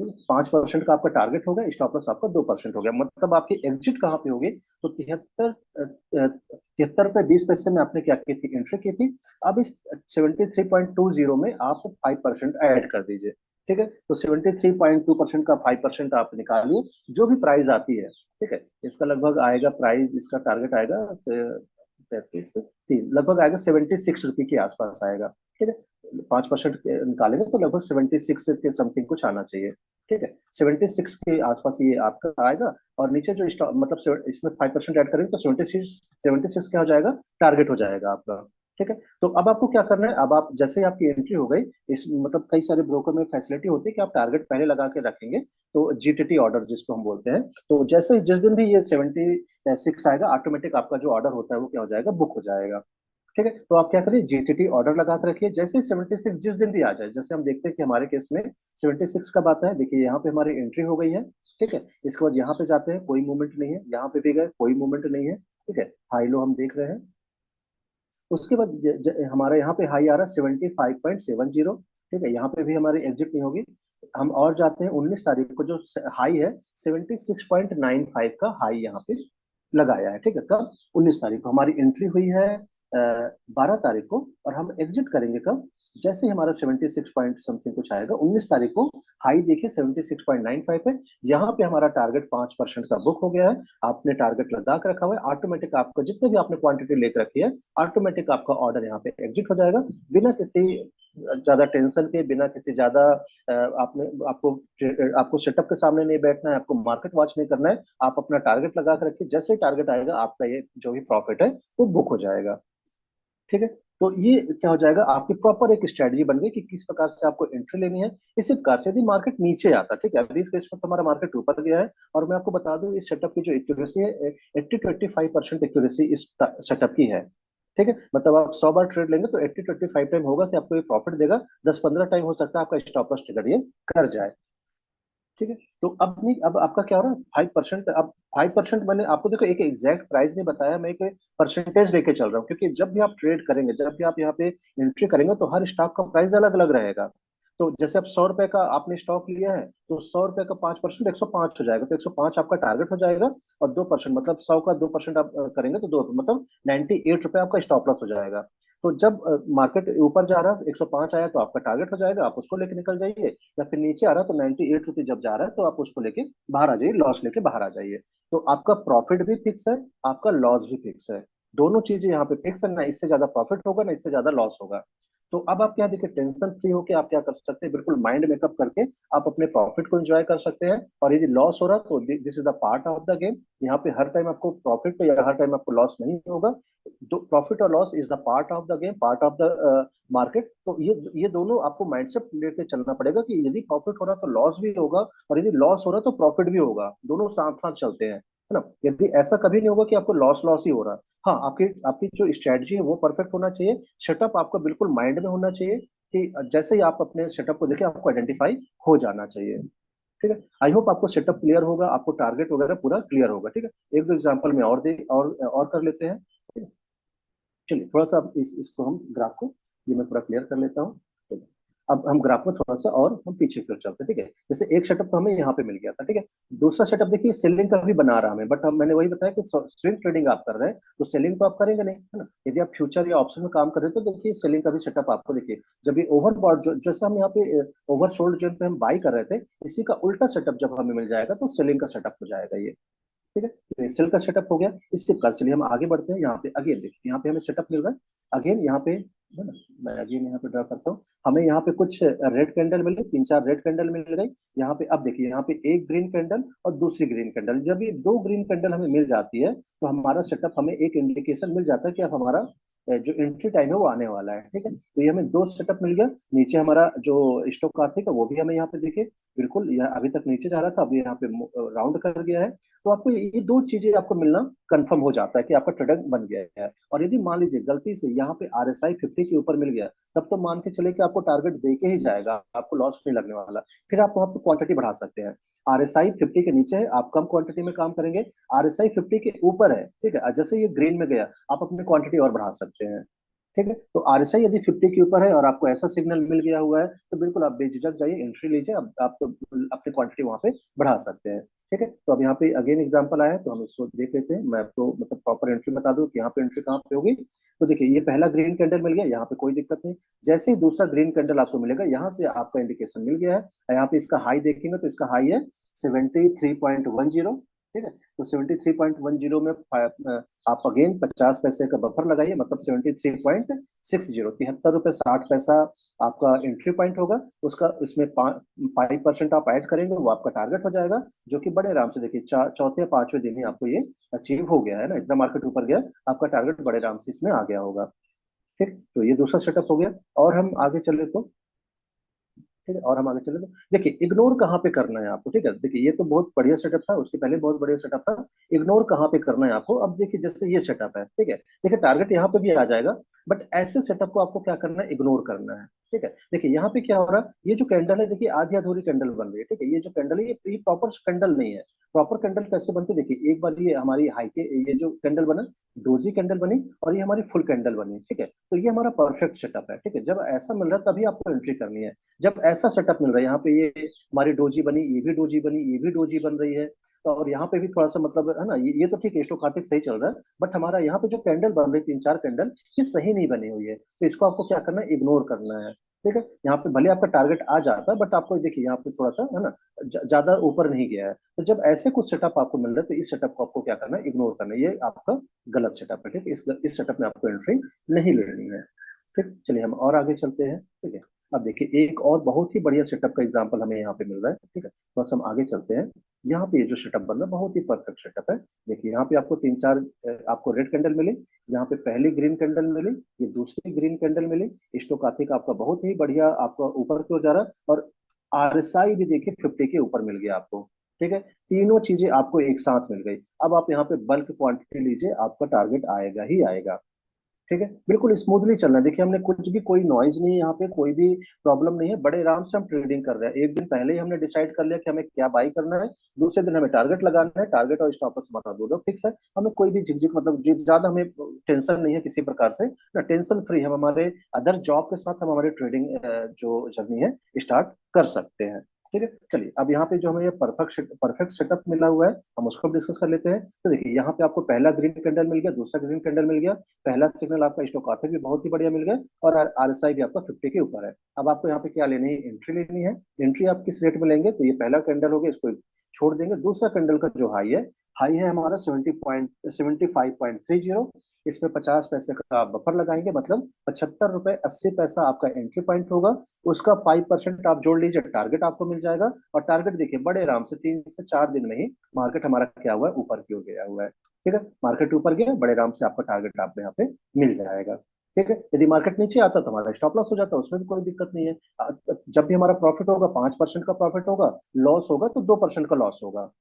5% का आपका टारगेट होगा, स्टॉप लॉस आपका 2% हो गया। मतलब आपकी एग्जिट कहाँ पे होगी, तो 73 रुपये 20 पैसे में आपने क्या की थी, एंट्री की थी। अब इस 73.20 में आप 5% ऐड कर दीजिए। ठीक है। तो 73.2% का 5% आप निकालिए, जो भी प्राइस आती है। ठीक है। इसका लगभग आएगा प्राइस, इसका टारगेट आएगा 33 3, लगभग आएगा 76 रुपये के आसपास आएगा। ठीक है। 5% निकालेंगे तो लगभग 76 के समथिंग कुछ आना चाहिए। ठीक है। 76 के आसपास ये आपका आएगा, और नीचे जो मतलब इसमें 5% ऐड करेंगे तो 76 क्या हो जाएगा, टारगेट हो जाएगा आपका। ठीक है। तो अब आपको क्या करना है, अब आप जैसे ही आपकी एंट्री हो गई, इस मतलब कई सारे ब्रोकर में फैसिलिटी होती है कि आप टारगेट पहले लगा के रखेंगे, तो जीटीटी ऑर्डर जिसको हम बोलते हैं। तो जैसे ही जिस दिन भी ये 76 आएगा, ऑटोमेटिक आपका जो ऑर्डर होता है वो क्या हो जाएगा, बुक हो जाएगा। ठीक है। तो आप क्या करिए, जीटीटी ऑर्डर लगा के रखिए। जैसे 76 जिस दिन भी आ जाए, जैसे हम देखते हैं कि हमारे केस में 76 कब आता है, देखिए यहाँ पे हमारी एंट्री हो गई है। ठीक है। इसके बाद यहाँ पे जाते हैं, कोई मूवमेंट नहीं है, यहाँ पे भी गए, कोई मूवमेंट नहीं है। ठीक है। हाई लो हम देख रहे हैं। उसके बाद हमारा यहाँ पे हाई आ रहा है 75.70, ठीक है, यहाँ पे भी हमारी एग्जिट नहीं होगी। हम और जाते हैं 19 तारीख को, जो हाई है 76.95 का हाई यहाँ पे लगाया है। ठीक है, कब? 19 तारीख को। हमारी एंट्री हुई है 12 तारीख को, और हम एग्जिट करेंगे कब? जैसे ही हमारा 76 पॉइंट समथिंग कुछ आएगा 19 तारीख को, हाई देखिए 76.95 है। यहाँ पे हमारा टारगेट 5% का बुक हो गया है। आपने टारगेट लगा के रखा हुआ है, ऑटोमेटिक आपको जितने भी आपने क्वांटिटी लेकर रखी है, ऑटोमेटिक आपका ऑर्डर यहाँ पे एग्जिट हो जाएगा, बिना किसी ज्यादा टेंशन के, बिना किसी ज्यादा आपने आपको आपको सेटअप के सामने नहीं बैठना है, आपको मार्केट वॉच नहीं करना है। आप अपना टारगेट लगा कर रखिए, जैसे ही टारगेट आएगा आपका ये जो भी प्रॉफिट है वो बुक हो जाएगा। ठीक है, तो ये क्या हो जाएगा, आपकी प्रॉपर एक स्ट्रेटजी बन गई कि किस प्रकार से आपको एंट्री लेनी है। इसी प्रकार से यदि मार्केट नीचे आता, ठीक है, अभी इस केस में तो हमारा मार्केट ऊपर गया है, और मैं आपको बता दूं इस सेटअप की जो एक्यूरेसी है 80 to 85% एक्यूरेसी इस सेटअप की है। ठीक है, मतलब आप 100 बार ट्रेड लेंगे तो 80 to 85 टाइम होगा कि आपको ये प्रॉफिट देगा। 10-15 टाइम हो सकता है आपका स्टॉप लॉस ट्रिगर ये कर जाए। ठीक है, तो अब नहीं, अब आपका क्या हो रहा है 5%। अब 5% मैंने आपको देखो एक एग्जैक्ट प्राइस नहीं बताया, मैं एक परसेंटेज लेके चल रहा हूँ, क्योंकि जब भी आप ट्रेड करेंगे, जब भी आप यहाँ पे एंट्री करेंगे, तो हर स्टॉक का प्राइस अलग अलग रहेगा। तो जैसे अब 100 रुपए का आपने स्टॉक लिया है, तो 100 रुपए का 5% 105 हो जाएगा, तो 105 आपका टारगेट हो जाएगा। और 2% मतलब 100 का 2% आप करेंगे तो दो मतलब 98 रुपए आपका स्टॉप लॉस हो जाएगा। तो जब मार्केट ऊपर जा रहा है 105 आया तो आपका टारगेट हो जाएगा, आप उसको लेके निकल जाइए। या फिर नीचे आ रहा है तो 98 रुपये जब जा रहा है तो आप उसको लेके बाहर आ जाइए, लॉस लेके बाहर आ जाइए। तो आपका प्रॉफिट भी फिक्स है, आपका लॉस भी फिक्स है। दोनों चीजें यहाँ पे फिक्स है, ना इससे ज्यादा प्रॉफिट होगा ना इससे ज्यादा लॉस होगा। तो अब आप क्या देखिए, टेंशन फ्री होके आप क्या कर सकते हैं, बिल्कुल माइंड मेकअप करके आप अपने प्रॉफिट को एंजॉय कर सकते हैं। और यदि लॉस हो रहा तो this is the part of the game. यहाँ पे हर टाइम आपको प्रॉफिट या हर टाइम आपको लॉस नहीं होगा। प्रॉफिट और loss is the part of the game, part of the market. तो ये दोनों आपको माइंडसेट लेके चलना पड़ेगा कि यदि प्रॉफिट हो रहा तो लॉस भी होगा, और यदि लॉस हो रहा तो प्रॉफिट भी होगा, दोनों साथ साथ चलते हैं, है ना। यदि ऐसा कभी नहीं होगा कि आपको लॉस लॉस ही हो रहा है। हाँ, आपकी आपकी जो स्ट्रेटजी है वो परफेक्ट होना चाहिए, सेटअप आपका बिल्कुल माइंड में होना चाहिए, कि जैसे ही आप अपने सेटअप को देखें आपको आइडेंटिफाई हो जाना चाहिए। ठीक है, आई होप आपको सेटअप क्लियर होगा, आपको टारगेट वगैरह पूरा क्लियर होगा। ठीक है, एक दो एग्जांपल में और दे और कर लेते हैं। ठीक है? चलिए थोड़ा सा अब इसको हम ग्राफ को ये मैं पूरा क्लियर कर लेता हूँ। ठीक है, अब हम ग्राफ में थोड़ा सा और हम पीछे की ओर चलते हैं। ठीक है, जैसे एक सेटअप तो हमें यहाँ पे मिल गया था। ठीक है, दूसरा सेटअप देखिए सेलिंग का भी बना रहा हमें, बट मैंने वही बताया कि स्विंग ट्रेडिंग आप कर रहे हैं तो सेलिंग तो आप करेंगे नहीं, है ना। यदि आप फ्यूचर या ऑप्शन में काम कर रहे हैं तो देखिए सेलिंग का भी सेटअप आपको देखिए, जब ये ओवरबॉट जैसे हम यहाँ पे ओवरसोल्ड जोन पे हम बाई कर रहे थे, इसी का उल्टा सेटअप जब हमें मिल जाएगा तो सेलिंग का सेटअप हो जाएगा ये। ठीक है, तो एक्सेल का सेटअप हो गया। इसके बाद चलिए हम आगे बढ़ते हैं। यहाँ पे अगेन देखिए, यहाँ पे हमें सेटअप मिल रहा है अगेन यहाँ पे, है ना। मैं अगेन यहाँ पे ड्रा करता हूँ, हमें यहाँ पे कुछ रेड कैंडल मिल गई, 3-4 रेड कैंडल मिल गई यहाँ पे। अब देखिए यहाँ पे एक ग्रीन कैंडल और दूसरी ग्रीन कैंडल, जब ये दो ग्रीन कैंडल हमें मिल जाती है तो हमारा सेटअप, हमें एक इंडिकेशन मिल जाता है कि अब हमारा जो एंट्री टाइम है वो आने वाला है। ठीक है, तो ये हमें दो सेटअप मिल गया। नीचे हमारा जो स्टॉक आर्थिक है वो भी हमें यहाँ पे देखिए, बिल्कुल यह अभी तक नीचे जा रहा था, अभी यहाँ पे राउंड कर गया है। तो आपको ये दो चीजें आपको मिलना कंफर्म हो जाता है कि आपका ट्रेडर बन गया है। और यदि मान लीजिए गलती से यहाँ पे RSI 50 के ऊपर मिल गया, तब तो मान के चले कि आपको टारगेट दे के ही जाएगा, आपको लॉस नहीं लगने वाला। फिर आप वहां पे क्वांटिटी बढ़ा सकते हैं। RSI 50 के नीचे है, आप कम क्वांटिटी में काम करेंगे। RSI 50 के ऊपर है, ठीक है, जैसे ये ग्रीन में गया आप अपनी क्वांटिटी और बढ़ा सकते हैं। ठीक है, तो RSI यदि 50 के ऊपर है और आपको ऐसा सिग्नल मिल गया हुआ है तो बिल्कुल आप बेझिझक जाइए, एंट्री लीजिए। अब आप तो अपनी क्वांटिटी वहां पे बढ़ा सकते हैं। ठीक है, तो अब यहाँ पे अगेन एग्जांपल आया है तो हम इसको देख लेते हैं। मैं आपको मतलब प्रॉपर एंट्री बता दूं कि यहाँ पे एंट्री कहाँ पे होगी। तो देखिए ये पहला ग्रीन कैंडल मिल गया, यहाँ पे कोई दिक्कत नहीं। जैसे ही दूसरा ग्रीन कैंडल आपको मिलेगा, यहाँ से आपका इंडिकेशन मिल गया है। यहाँ पे इसका हाई देखेंगे तो इसका हाई है 73.10। ठीक है, तो 73.10 में आप अगेन 50 पैसे का बफर लगाइए, मतलब 73.60, 73 रुपये 60 पैसा आपका एंट्री पॉइंट होगा। उसका इसमें 5% आप ऐड करेंगे, वो आपका टारगेट हो जाएगा, जो कि बड़े आराम से देखिए चौथे या पांचवें दिन ही आपको ये अचीव हो गया है ना। इतना मार्केट ऊपर गया, आपका टारगेट बड़े आराम से इसमें आ गया होगा। ठीक, तो ये दूसरा सेटअप हो गया। और हम आगे चले तो ठीक है। और हम आगे चले तो देखिए इग्नोर कहाँ पे करना है आपको, ठीक है। देखिए ये तो बहुत बढ़िया सेटअप था, उसके पहले बहुत बढ़िया सेटअप था। इग्नोर कहाँ पे करना है आपको, अब देखिए जैसे ये सेटअप है, ठीक है। देखिए टारगेट यहाँ पे भी आ जाएगा, बट ऐसे सेटअप को आपको क्या करना है, इग्नोर करना है, ठीक है। देखिए यहाँ पे क्या हो रहा है, ये जो कैंडल है देखिए आधी अधूरी कैंडल बन रही है, ठीक है। ये जो कैंडल है ये प्रॉपर कैंडल नहीं है। प्रॉपर कैंडल कैसे बनती है, देखिए एक बार ये हमारी हाई के ये जो कैंडल बना, डोजी कैंडल बनी, और ये हमारी फुल कैंडल बनी, ठीक है। तो ये हमारा परफेक्ट सेटअप है, ठीक है। जब ऐसा मिल रहा है तभी आपको एंट्री करनी है। जब ऐसा सेटअप मिल रहा है, यहाँ पे ये हमारी डोजी बनी, ये भी डोजी बनी, ये भी डोजी बन रही है, तो और यहाँ पे भी थोड़ा सा मतलब है ना, ये तो ठीक है, स्टोकास्टिक सही चल रहा है, बट हमारा यहाँ पे जो कैंडल बन रही है, तीन चार कैंडल, ये सही नहीं बनी हुई है, तो इसको आपको क्या करना है, इग्नोर करना है, ठीक है। यहाँ पे भले आपका टारगेट आ जाता है, बट आपको देखिए यहाँ पे थोड़ा सा है ना, ज्यादा ऊपर नहीं गया है। तो जब ऐसे कुछ सेटअप आपको मिल रहा है, तो इस सेटअप को आपको क्या करना है, इग्नोर करना है, ये आपका गलत सेटअप है, ठीक है। इस सेटअप में आपको एंट्री नहीं लेनी है, ठीक। चलिए हम और आगे चलते हैं, ठीक है। अब देखिए एक और बहुत ही बढ़िया सेटअप का एग्जांपल हमें यहाँ पे मिल रहा है, ठीक है। बस हम आगे चलते हैं। यहाँ पे ये जो सेटअप बन रहा है बहुत ही परफेक्ट सेटअप है। देखिए यहाँ पे आपको तीन चार आपको रेड कैंडल मिले, यहाँ पे पहली ग्रीन कैंडल मिली, ये दूसरी ग्रीन कैंडल मिली, स्टोकास्टिक आपका बहुत ही बढ़िया आपका ऊपर की ओर जा रहा है, और आरएसआई भी देखिए 50 के ऊपर मिल गया आपको, ठीक है। तीनों चीजें आपको एक साथ मिल गई। अब आप यहाँ पे बल्क क्वांटिटी लीजिए, आपका टारगेट आएगा ही आएगा, ठीक है। बिल्कुल स्मूथली चल रहा है, देखिए हमने कुछ भी कोई नॉइज नहीं है यहाँ पे, कोई भी प्रॉब्लम नहीं है, बड़े आराम से हम ट्रेडिंग कर रहे हैं। एक दिन पहले ही हमने डिसाइड कर लिया कि हमें क्या बाई करना है, दूसरे दिन हमें टारगेट लगाना है, टारगेट और स्टॉप लॉस हमारा दोनों फिक्स है। हमें कोई भी झिकझिक मतलब ज्यादा हमें टेंशन नहीं है किसी प्रकार से ना, टेंशन फ्री हम हमारे अदर जॉब के साथ हम हमारे ट्रेडिंग जो जर्नी है स्टार्ट कर सकते हैं, ठीक है। चलिए अब यहाँ पे जो हमें ये परफेक्ट सेटअप मिला हुआ है, हम उसको डिस्कस कर लेते हैं। तो देखिए यहाँ पे आपको पहला ग्रीन कैंडल मिल गया, दूसरा ग्रीन कैंडल मिल गया, पहला सिग्नल आपका स्टोकास्टिक भी बहुत ही बढ़िया मिल गया, और आरएसआई भी आपका 50 के ऊपर है। अब आपको यहाँ पे क्या लेनी है, एंट्री लेनी है। एंट्री आप किस रेट में लेंगे, तो ये पहला कैंडल हो गया, इसको छोड़ देंगे। दूसरा कैंडल का जो हाई है हमारा 75.30, इसमें 50 पैसे का आप बफर लगाएंगे, मतलब 75 रुपए 80 पैसा आपका एंट्री पॉइंट होगा। उसका 5% आप जोड़ लीजिए, टारगेट आपको मिल जाएगा। और टारगेट देखिए बड़े आराम से 3 से 4 दिन में ही मार्केट हमारा क्या हुआ है, ऊपर की ओर गया हुआ है, ठीक है। मार्केट ऊपर गया, बड़े आराम से आपका टारगेट आपको यहाँ पे मिल जाएगा, ठीक है। यदि मार्केट नीचे आता तो हमारा स्टॉप लॉस हो जाता है, उसमें भी कोई दिक्कत नहीं है। जब भी हमारा प्रॉफिट होगा 5% का प्रॉफिट होगा, लॉस होगा तो 2% का लॉस होगा,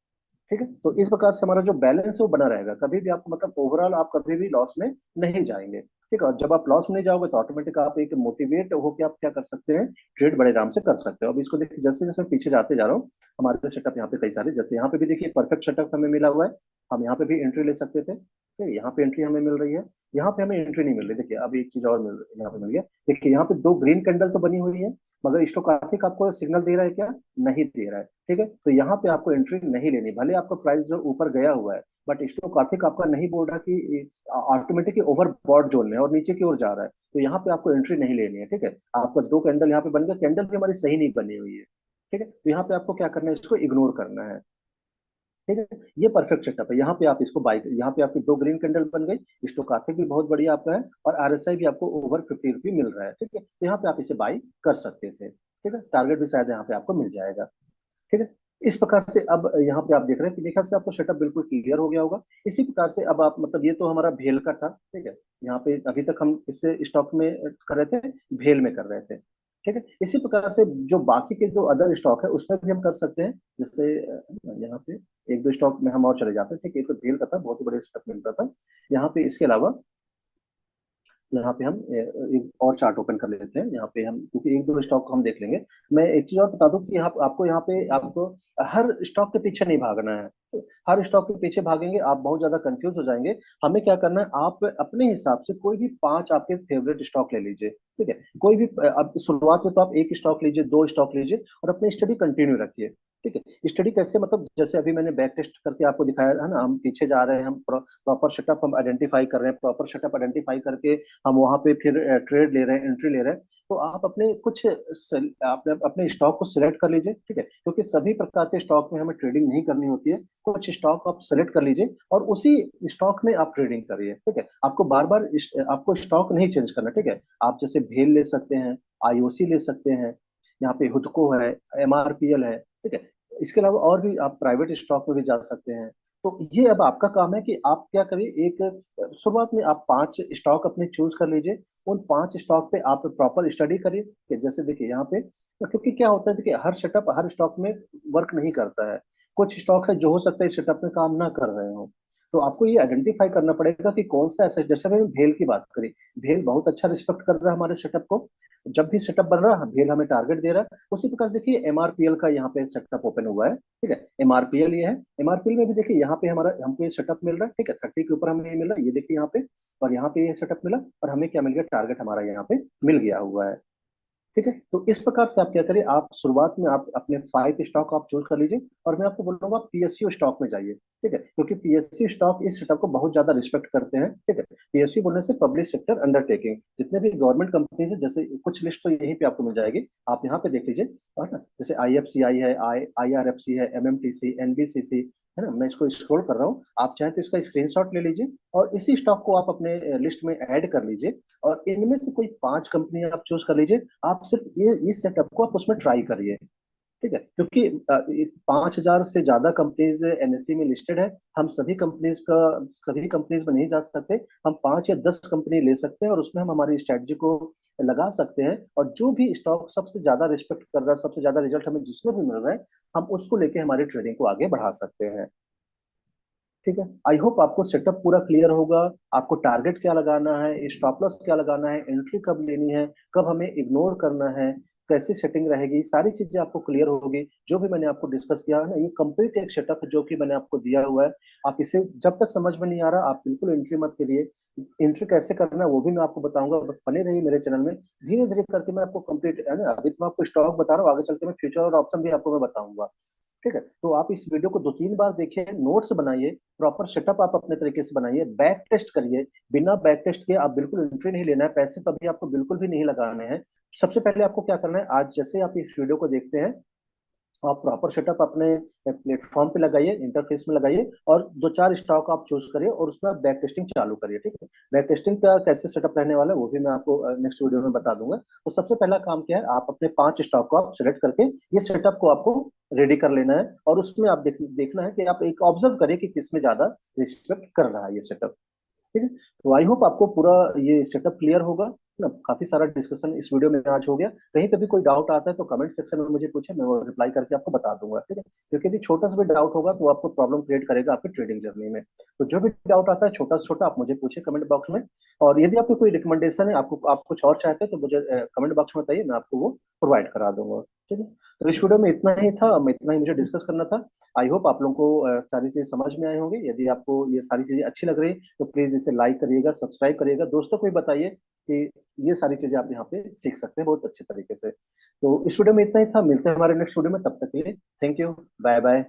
ठीक है। तो इस प्रकार से हमारा जो बैलेंस है वो बना रहेगा, कभी भी आपको मतलब ओवरऑल आप कभी भी लॉस में नहीं जाएंगे, ठीक है। और जब आप लॉस में नहीं जाओगे तो ऑटोमेटिक आप एक मोटिवेट होकर आप क्या कर सकते हैं, ट्रेड बड़े आराम से कर सकते हो। अब इसको देखिए जैसे जैसे पीछे जाते जा रहा हूँ, हमारे सेटअप यहाँ पे कई सारे, जैसे यहाँ पे भी देखिए परफेक्ट सेटअप हमें मिला हुआ है, हम यहाँ पे भी एंट्री ले सकते थे, ठीक है। यहाँ पे एंट्री हमें मिल रही है, यहाँ पे हमें एंट्री नहीं मिल रही। देखिए अब एक चीज और यहाँ पे मिल गया, देखिए यहाँ पे दो ग्रीन कैंडल तो बनी हुई है, मगर स्टोकास्टिक आपको सिग्नल दे रहा है क्या, नहीं दे रहा है, ठीक है। तो यहाँ पे आपको एंट्री नहीं लेनी, भले आपका प्राइस जो ऊपर गया हुआ है, बट स्टोकास्टिक आपका नहीं बोल रहा कि ऑटोमेटिकली ओवरबॉट जोन में और नीचे की ओर जा रहा है, तो यहाँ पे आपको एंट्री नहीं लेनी है, ठीक है। आपका दो कैंडल यहाँ पे बन गया, कैंडल भी हमारी सही नहीं बनी हुई है, ठीक है। तो यहाँ पे आपको क्या करना है, इसको इग्नोर करना है, ठीक है। ये परफेक्ट सेटअप है, यहाँ पे आप इसको बाई, यहाँ पे आपकी दो ग्रीन कैंडल बन गई, स्टोकास्टिक भी बहुत बढ़िया आपका है, और आरएसआई भी आपको ओवर 50 रुपये मिल रहा है, ठीक है। तो यहाँ पे आप इसे बाई कर सकते थे, ठीक है। टारगेट भी शायद यहाँ पे आपको मिल जाएगा, ठीक है। इस प्रकार से अब यहाँ पे आप देख रहे हैं कि मेरे ख्याल से आपको सेटअप बिल्कुल क्लियर हो गया होगा। इसी प्रकार से अब आप मतलब ये तो हमारा भेल का था, ठीक है। यहाँ पे अभी तक हम इससे स्टॉक में कर रहे थे, भेल में कर रहे थे, ठीक है। इसी प्रकार से जो बाकी के जो अदर स्टॉक है उसमें भी हम कर सकते हैं, जैसे यहाँ पे एक दो स्टॉक में हम और चले जाते हैं, ठीक है। ये तो भेल का था, बहुत ही बड़े स्टॉक मिलता था यहाँ पे। इसके अलावा यहाँ पे हम एक और चार्ट ओपन कर लेते हैं, यहाँ पे हम क्योंकि एक दो स्टॉक को हम देख लेंगे। मैं एक चीज और बता दूं कि आपको यहाँ पे आपको हर स्टॉक के पीछे नहीं भागना है, हर स्टॉक के पीछे भागेंगे आप बहुत ज्यादा कंफ्यूज हो जाएंगे। हमें क्या करना है, आप अपने हिसाब से कोई भी पांच आपके फेवरेट स्टॉक ले लीजिए, ठीक है। कोई भी अब शुरुआत में तो आप एक स्टॉक लीजिए, दो स्टॉक लीजिए, और अपनी स्टडी कंटिन्यू रखिए, ठीक है। स्टडी कैसे, मतलब जैसे अभी मैंने बैक टेस्ट करके आपको दिखाया है ना, हम पीछे जा रहे हैं, हम प्रॉपर सेटअप हम आइडेंटिफाई कर रहे हैं, प्रॉपर सेटअप आइडेंटिफाई करके हम वहां पे फिर ट्रेड ले रहे हैं, एंट्री ले रहे हैं। तो आप अपने कुछ आपने अपने स्टॉक को सिलेक्ट कर लीजिए, ठीक है, क्योंकि सभी प्रकार के स्टॉक में हमें ट्रेडिंग नहीं करनी होती है। कुछ स्टॉक आप सिलेक्ट कर लीजिए और उसी स्टॉक में आप ट्रेडिंग करिए, ठीक है। आपको बार बार आपको स्टॉक नहीं चेंज करना, ठीक है। आप जैसे भेल ले सकते हैं, आईओसी ले सकते हैं, यहाँ पे हुडको है, एमआरपीएल है, ठीक है। इसके अलावा और भी आप प्राइवेट स्टॉक में भी जा सकते हैं, तो ये अब आपका काम है कि आप क्या करिए, एक शुरुआत में आप 5 स्टॉक अपने चूज कर लीजिए। उन 5 स्टॉक पे आप प्रॉपर स्टडी करिए कि जैसे देखिए यहाँ पे, क्योंकि क्या होता है देखिए, हर सेटअप हर स्टॉक में वर्क नहीं करता है। कुछ स्टॉक है जो हो सकता है इस सेटअप में काम ना कर रहे हो। तो आपको ये आइडेंटिफाई करना पड़ेगा कि कौन सा ऐसा, जैसे मैंने भेल की बात करी, भेल बहुत अच्छा रिस्पेक्ट कर रहा है हमारे सेटअप को। जब भी सेटअप बन रहा है भेल हमें टारगेट दे रहा है। उसी प्रकार देखिए एमआरपीएल का यहाँ पे सेटअप ओपन हुआ है, ठीक है। एमआरपीएल ये है, एमआरपीएल में भी देखिए यहाँ पे हमारा हमको ये सेटअप मिल रहा है, ठीक है। 30 के ऊपर हमें ये मिल रहा है, ये देखिए यहाँ पे। और यहाँ पे ये सेटअप मिला और हमें क्या मिल गया, टारगेट हमारा यहाँ पे मिल गया हुआ है, ठीक है। तो इस प्रकार से आप क्या करिए, आप शुरुआत में आप अपने 5 स्टॉक आप चूज कर लीजिए। और मैं आपको बोलूंगा पीएसयू स्टॉक में जाइए, ठीक है, क्योंकि पीएसयू स्टॉक इस सेटअप को बहुत ज्यादा रिस्पेक्ट करते हैं, ठीक है। पीएसयू बोलने से पब्लिक सेक्टर अंडरटेकिंग, जितने भी गवर्नमेंट कंपनीज है, जैसे कुछ लिस्ट तो यहीं पे आपको मिल जाएगी, आप यहाँ पे देख लीजिए। और ना जैसे आईएफसीआई है, आईआरएफसी है, एमएमटीसी, एनबीसीसी, है ना। मैं इसको स्क्रॉल कर रहा हूँ, आप चाहें तो इसका स्क्रीनशॉट ले लीजिए और इसी स्टॉक को आप अपने लिस्ट में ऐड कर लीजिए। और इनमें से कोई 5 कंपनी आप चूज कर लीजिए। आप सिर्फ ये इस सेटअप को आप उसमें ट्राई करिए, ठीक है। क्योंकि 5,000 से ज्यादा कंपनीज एनएससी में लिस्टेड है। हम सभी कंपनीज में नहीं जा सकते। हम 5 या 10 कंपनी ले सकते हैं और उसमें हम हमारी स्ट्रेटजी को लगा सकते हैं। और जो भी स्टॉक सबसे ज्यादा रिस्पेक्ट कर रहा है, सबसे ज्यादा रिजल्ट हमें जिसमें भी मिल रहा है, हम उसको लेके हमारी ट्रेडिंग को आगे बढ़ा सकते हैं, ठीक है। आई होप आपको सेटअप पूरा क्लियर होगा। आपको टारगेट क्या लगाना है, स्टॉप लॉस क्या लगाना है, एंट्री कब लेनी है, कब हमें इग्नोर करना है, कैसी सेटिंग रहेगी, सारी चीजें आपको क्लियर होगी। जो भी मैंने आपको डिस्कस किया है ना, ये कंप्लीट एक सेटअप है जो कि मैंने आपको दिया हुआ है। आप इसे जब तक समझ में नहीं आ रहा, आप बिल्कुल एंट्री मत करिए। एंट्री कैसे करना है वो भी मैं आपको बताऊंगा, बस बने रहिए मेरे चैनल में। धीरे धीरे करके मैं आपको कंप्लीट, है ना, अभी तो मैं आपको स्टॉक बता रहा हूँ, आगे चल के मैं फ्यूचर और ऑप्शन भी आपको मैं बताऊंगा, ठीक है। तो आप इस वीडियो को 2-3 बार देखिए, नोट्स बनाइए, प्रॉपर सेटअप आप अपने तरीके से बनाइए, बैक टेस्ट करिए। बिना बैक टेस्ट के आप बिल्कुल एंट्री नहीं लेना है, पैसे तो अभी आपको बिल्कुल भी नहीं लगाने हैं। सबसे पहले आपको क्या करना है, आज जैसे आप इस वीडियो को देखते हैं, आप प्रॉपर सेटअप अपने प्लेटफॉर्म पे लगाइए, इंटरफेस में लगाइए, और 2-4 स्टॉक आप चूज करिए और उसमें आप बैक टेस्टिंग चालू करिए, ठीक है। बैक टेस्टिंग का कैसे सेटअप रहने वाला है वो भी मैं आपको नेक्स्ट वीडियो में बता दूंगा। तो सबसे पहला काम क्या है, आप अपने 5 स्टॉक को आप सिलेक्ट करके ये सेटअप को आपको रेडी कर लेना है। और उसमें आप देखना है कि आप एक ऑब्जर्व करिए कि किसमें ज्यादा रिस्पेक्ट कर रहा है ये सेटअप, ठीक है। तो आई होप आपको पूरा ये सेटअप क्लियर होगा ना। काफी सारा डिस्कशन इस वीडियो में आज हो गया। कहीं पे भी कोई डाउट आता है तो कमेंट सेक्शन में मुझे पूछे, मैं वो रिप्लाई करके आपको बता दूंगा, ठीक है। क्योंकि यदि छोटा सा भी डाउट होगा तो आपको प्रॉब्लम क्रिएट करेगा आपकी ट्रेडिंग जर्नी में। तो जो भी डाउट आता है छोटा से छोटा, आप मुझे पूछे कमेंट बॉक्स में। और यदि आपको कोई रिकमेंडेशन है, आपको आप कुछ और चाहते हैं तो मुझे कमेंट बॉक्स में बताइए, मैं आपको वो प्रोवाइड करा दूंगा, ठीक है। तो इस वीडियो में इतना ही था, मैं इतना ही मुझे डिस्कस करना था। आई होप आप लोगों को सारी चीजें समझ में आई होंगी। यदि आपको ये सारी चीजें अच्छी लग रही है तो प्लीज इसे लाइक करिएगा, सब्सक्राइब करिएगा, दोस्तों को भी बताइए कि ये सारी चीजें आप यहाँ पे सीख सकते हैं बहुत अच्छे तरीके से। तो इस वीडियो में इतना ही था, मिलते हैं हमारे नेक्स्ट वीडियो में, तब तक के लिए थैंक यू, बाय बाय।